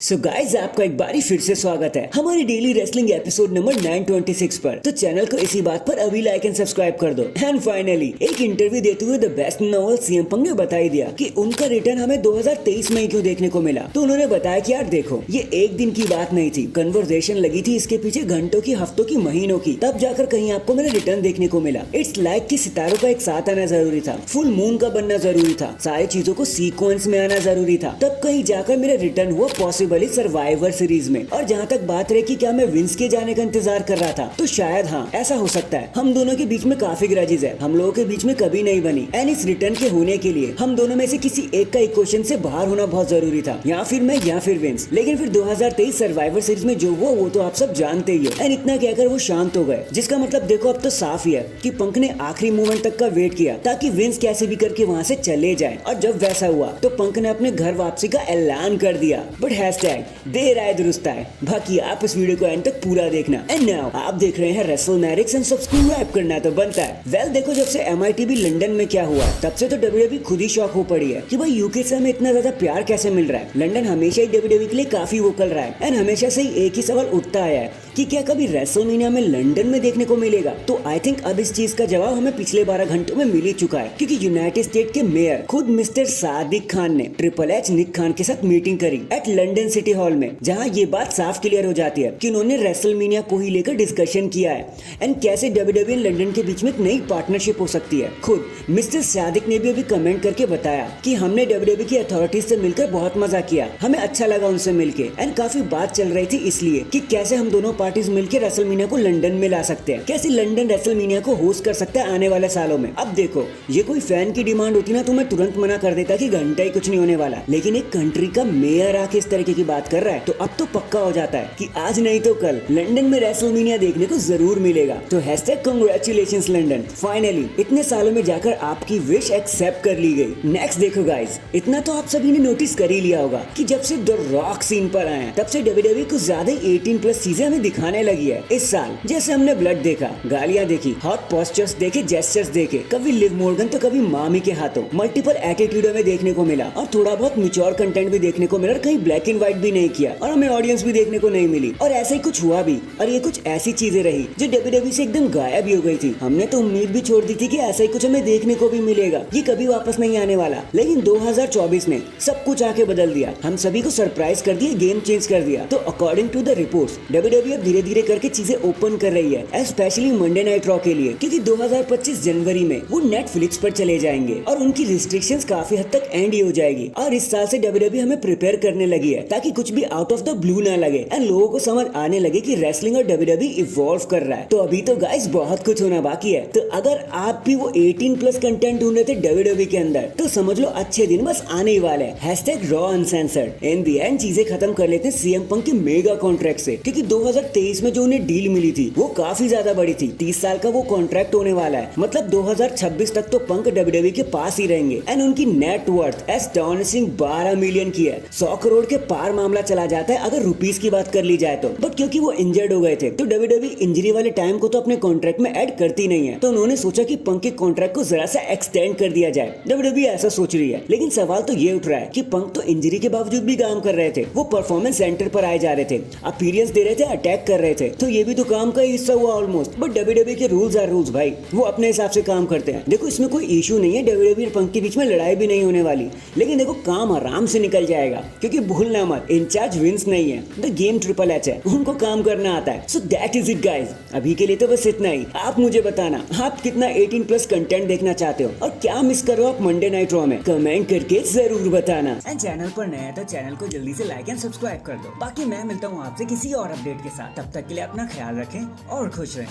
So guys आपका एक बारी फिर से स्वागत है हमारी डेली रेसलिंग एपिसोड नंबर 926 पर। तो चैनल को इसी बात पर अभी लाइक एंड सब्सक्राइब कर दो। एंड फाइनली एक इंटरव्यू देते हुए the best novel CM Punk ने बता ही दिया कि उनका रिटर्न हमें 2023 में ही क्यों देखने को मिला। तो उन्होंने बताया कि यार देखो, ये एक दिन की बात नहीं थी, कन्वर्सेशन लगी थी इसके पीछे घंटों की, हफ्तों की, महीनों की, तब जाकर कहीं आपको मेरा रिटर्न देखने को मिला। इट्स लाइक कि सितारों का एक साथ आना जरूरी था, फुल मून का बनना जरूरी था, सारी चीजों को सीक्वेंस में आना जरूरी था, तब कहीं जाकर मेरा रिटर्न हुआ पॉसिबली सर्वाइवर सीरीज में। और जहाँ तक बात रही कि क्या मैं विंस के जाने का इंतजार कर रहा था, तो शायद हाँ ऐसा हो सकता है। हम दोनों के बीच में काफी ग्रजेस है, हम लोगों के बीच में कभी नहीं बनी। एंड इस रिटर्न के होने के लिए हम दोनों में से किसी एक का इक्वेशन से बाहर होना बहुत जरूरी था, या फिर मैं या फिर विंस। लेकिन फिर 2023 सर्वाइवर सीरीज में जो हुआ वो तो आप सब जानते ही हो। एंड इतना कहकर वो शांत हो गए, जिसका मतलब देखो अब तो साफ ही है कि पंक ने आखिरी मोमेंट तक का वेट किया ताकि विंस कैसे भी करके वहाँ से चले जाए। और जब वैसा हुआ तो पंक ने अपने घर वापसी का ऐलान कर दिया। बट हैशटैग देर आए दुरुस्त आए। बाकी आप इस वीडियो को एंड तक पूरा देखना। एंड नाउ आप देख रहे हैं रेसलमैनिक्स एंड सब्सक्राइब करना तो बनता है। वेल देखो, जब से MITV लंदन में क्या हुआ तब से तो WWE खुद ही शॉक हो पड़ी है कि भाई यूके से हमें इतना ज्यादा प्यार कैसे मिल रहा है। लंदन हमेशा ही WWE के लिए काफी वोकल रहा है। एंड हमेशा से ही एक ही सवाल उठता आया है कि क्या कभी रेसलमेनिया में लंदन में देखने को मिलेगा। तो आई थिंक अब इस चीज का जवाब हमें पिछले 12 घंटों में मिल ही चुका है, क्योंकि यूनाइटेड स्टेट के मेयर खुद मिस्टर सादिक खान ने ट्रिपल एच निक खान के साथ मीटिंग करी एट लंदन सिटी हॉल में, जहां ये बात साफ क्लियर हो जाती है कि उन्होंने रेसलमेनिया को ही लेकर डिस्कशन किया है एंड कैसे WWE और लंदन के बीच में एक नई पार्टनरशिप हो सकती है। खुद मिस्टर सादिक ने भी अभी कमेंट करके बताया कि हमने WWE की अथॉरिटीज से मिलकर बहुत मजा किया, हमें अच्छा लगा उनसे मिलके। एंड काफी बात चल रही थी इसलिए कि कैसे हम दोनों पार्टीज मिलकर रेसलमेनिया को लंदन में ला सकते हैं, कैसे लंदन रेसलमेनिया को होस्ट कर सकता है आने वाले सालों में। अब देखो, ये कोई फैन की डिमांड होती ना तो मैं तुरंत मना कर देता कि घंटा ही कुछ नहीं होने वाला, लेकिन एक कंट्री का मेयर आके इस तरीके की बात कर रहा है तो अब तो पक्का हो जाता है कि आज नहीं तो कल लंदन में रेसलमेनिया देखने को जरूर मिलेगा। तो हैशटैग कांग्रेचुलेशंस लंदन, फाइनली इतने सालों में जाकर आपकी विश एक्सेप्ट कर ली गई। नेक्स्ट देखो गाइस, इतना तो आप सभी ने नोटिस कर ही लिया होगा कि जब से द रॉक सीन पर आए हैं तब से WWE कुछ ज्यादा 18+ चीजें हमें दिखाने लगी है इस साल। जैसे हमने ब्लड देखा, गालियां देखी, हॉट पोस्चर्स देखे, जेस्चर्स देखे, कभी लिव मॉर्गन तो कभी मामी के हाथों, मल्टीपल एटीट्यूड हमें देखने को मिला और थोड़ा बहुत मैच्योर कंटेंट भी देखने को मिला, कहीं ब्लैक एंड व्हाइट भी नहीं किया और हमें ऑडियंस भी देखने को नहीं मिली। और ऐसा ही कुछ हुआ भी, और ये कुछ ऐसी चीजें रही जो WWE से एकदम गायब ही हो गई थी। हमने तो उम्मीद भी छोड़ दी थी कि ऐसा ही कुछ हमें देखने को भी मिलेगा, ये कभी वापस नहीं आने वाला। लेकिन 2024 ने सब कुछ आके बदल दिया, हम सभी को सरप्राइज कर दिया, गेम चेंज कर दिया। तो according to the reports WWE अब धीरे धीरे करके चीजें ओपन कर रही है, स्पेशली मंडे नाइट रॉ के लिए, क्योंकि 2025 जनवरी में वो नेटफ्लिक्स पर चले जाएंगे और उनकी रिस्ट्रिक्शंस काफी हद तक एंड ही हो जाएगी। और इस साल से WWE हमें प्रिपेयर करने लगी है ताकि कुछ भी आउट ऑफ द ब्लू ना लगे एंड लोगों को समझ आने लगे कि रेसलिंग और WWE इवॉल्व कर रहा है। तो अभी तो गाइस बहुत कुछ होना बाकी है। तो अगर आप भी वो 18+ कंटेंट ढूंढ रहे थे WWE के अंदर, तो समझ लो अच्छे दिन बस आने ही वाले हैं। Hashtag raw uncensored. In the and चीजें खत्म कर लेते हैं सीएम पंक के मेगा कॉन्ट्रैक्ट से, क्योंकि 2023 में जो उन्हें डील मिली थी वो काफी ज्यादा बड़ी थी। 30 साल का वो कॉन्ट्रैक्ट होने वाला है, मतलब 2026 तक तो पंक WWE के पास ही रहेंगे। एंड उनकी नेट वर्थ एस्टॉनिशिंग 12 मिलियन की है, 100 करोड़ के पार मामला चला जाता है अगर रुपीस की बात कर ली जाए तो। बट क्योंकि वो इंजर्ड हो गए थे तो WWE इंजरी वाले टाइम को तो अपने कॉन्ट्रैक्ट में ऐड करती नहीं है, तो उन्होंने सोचा कि पंक के कॉन्ट्रैक्ट को जरा सा एक्सटेंड कर दिया जाए। WWE ऐसा सोच रही है, लेकिन सवाल तो ये उठ रहा है कि पंक तो इंजरी के बावजूद भी काम कर रहे थे, वो परफॉर्मेंस सेंटर पर आए जा रहे थे, अपीयरेंस दे रहे थे, अटैक कर रहे थे, तो ये भी तो काम का हिस्सा हुआ ऑलमोस्ट। बट WWE के रूल्स आर रूल्स भाई, वो अपने हिसाब से काम करते हैं। देखो इसमें कोई इशू नहीं है, WWE और पंक के बीच में लड़ाई भी नहीं होने वाली, लेकिन देखो काम आराम से निकल जाएगा, क्योंकि भूलना मत इंचार्ज विंस नहीं है, द गेम ट्रिपल एच है, उनको काम करना आता है। So that is it guys, अभी के लिए तो बस इतना ही। आप मुझे बताना आप कितना 18+ कंटेंट देखना चाहते हो और क्या मिस कर रहे हो आप मंडे नाइट रॉ में, कमेंट करके जरूर बताना। एंड चैनल पर नया है तो चैनल को जल्दी से लाइक एंड सब्सक्राइब कर दो। बाकी मैं मिलता हूँ आपसे किसी और अपडेट के साथ, तब तक के लिए अपना ख्याल रखें और खुश रहें।